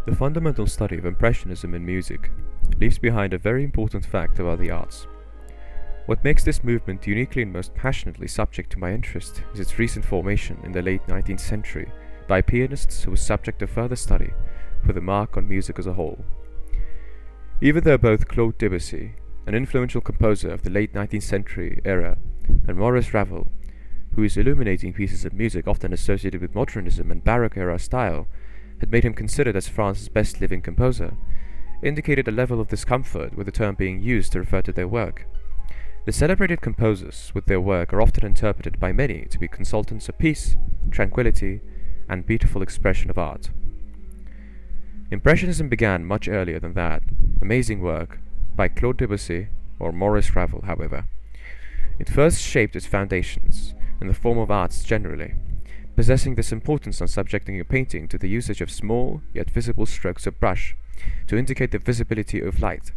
The fundamental study of Impressionism in music leaves behind a very important fact about the arts. What makes this movement uniquely and most passionately subject to my interest is its recent formation in the late 19th century by pianists who were subject to further study with a mark on music as a whole. Even though both Claude Debussy, an influential composer of the late 19th century era, and Maurice Ravel, who is illuminating pieces of music often associated with modernism and Baroque era style, had made him considered as France's best living composer, indicated a level of discomfort with the term being used to refer to their work. The celebrated composers with their work are often interpreted by many to be consultants of peace, tranquility, and beautiful expression of art. Impressionism began much earlier than that amazing work by Claude Debussy or Maurice Ravel, however. It first shaped its foundations in the form of arts generally, possessing this importance on subjecting a painting to the usage of small yet visible strokes of brush to indicate the visibility of light,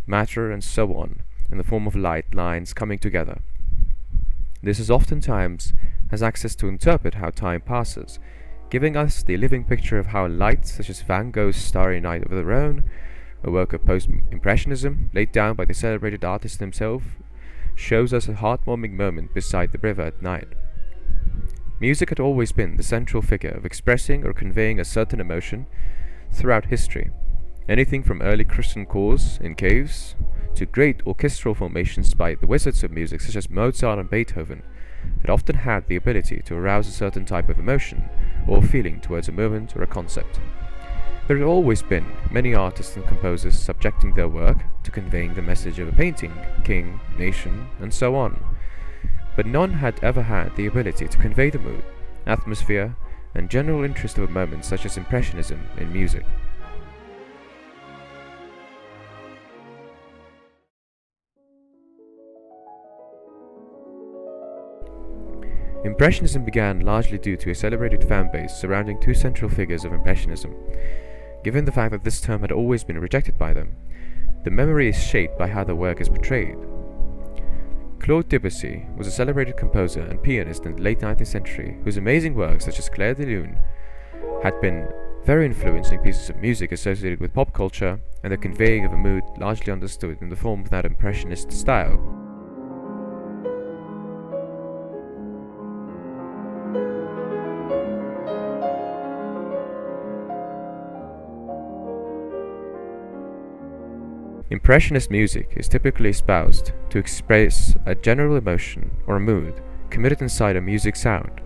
matter, and so on, in the form of light lines coming together. This is oftentimes has access to interpret how time passes, giving us the living picture of how light, such as Van Gogh's Starry Night over the Rhone, a work of post-impressionism laid down by the celebrated artist himself, shows us a heartwarming moment beside the river at night. Music had always been the central figure of expressing or conveying a certain emotion throughout history. Anything from early Christian choirs in caves to great orchestral formations by the wizards of music such as Mozart and Beethoven had often had the ability to arouse a certain type of emotion or feeling towards a movement or a concept. There had always been many artists and composers subjecting their work to conveying the message of a painting, king, nation, and so on, but none had ever had the ability to convey the mood, atmosphere, and general interest of a moment such as Impressionism in music. Impressionism began largely due to a celebrated fan base surrounding two central figures of Impressionism. Given the fact that this term had always been rejected by them, the memory is shaped by how the work is portrayed. Claude Debussy was a celebrated composer and pianist in the late 19th century whose amazing works such as Clair de Lune had been very influencing pieces of music associated with pop culture and the conveying of a mood largely understood in the form of that impressionist style. Impressionist music is typically espoused to express a general emotion or a mood committed inside a music sound,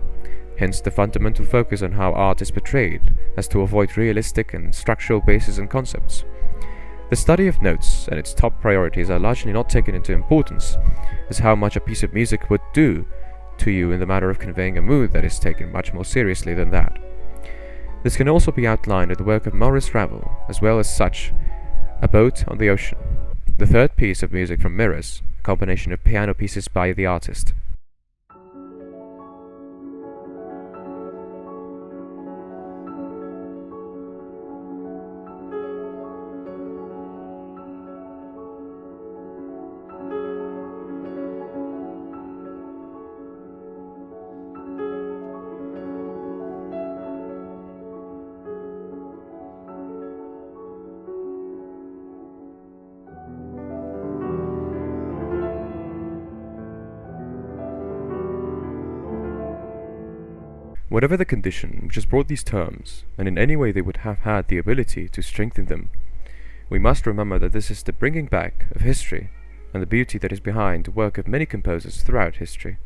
hence the fundamental focus on how art is portrayed as to avoid realistic and structural bases and concepts. The study of notes and its top priorities are largely not taken into importance as how much a piece of music would do to you in the matter of conveying a mood that is taken much more seriously than that. This can also be outlined in the work of Maurice Ravel, as well as such A Boat on the Ocean, the third piece of music from Mirrors, a combination of piano pieces by the artist. Whatever the condition which has brought these terms, and in any way they would have had the ability to strengthen them, we must remember that this is the bringing back of history and the beauty that is behind the work of many composers throughout history.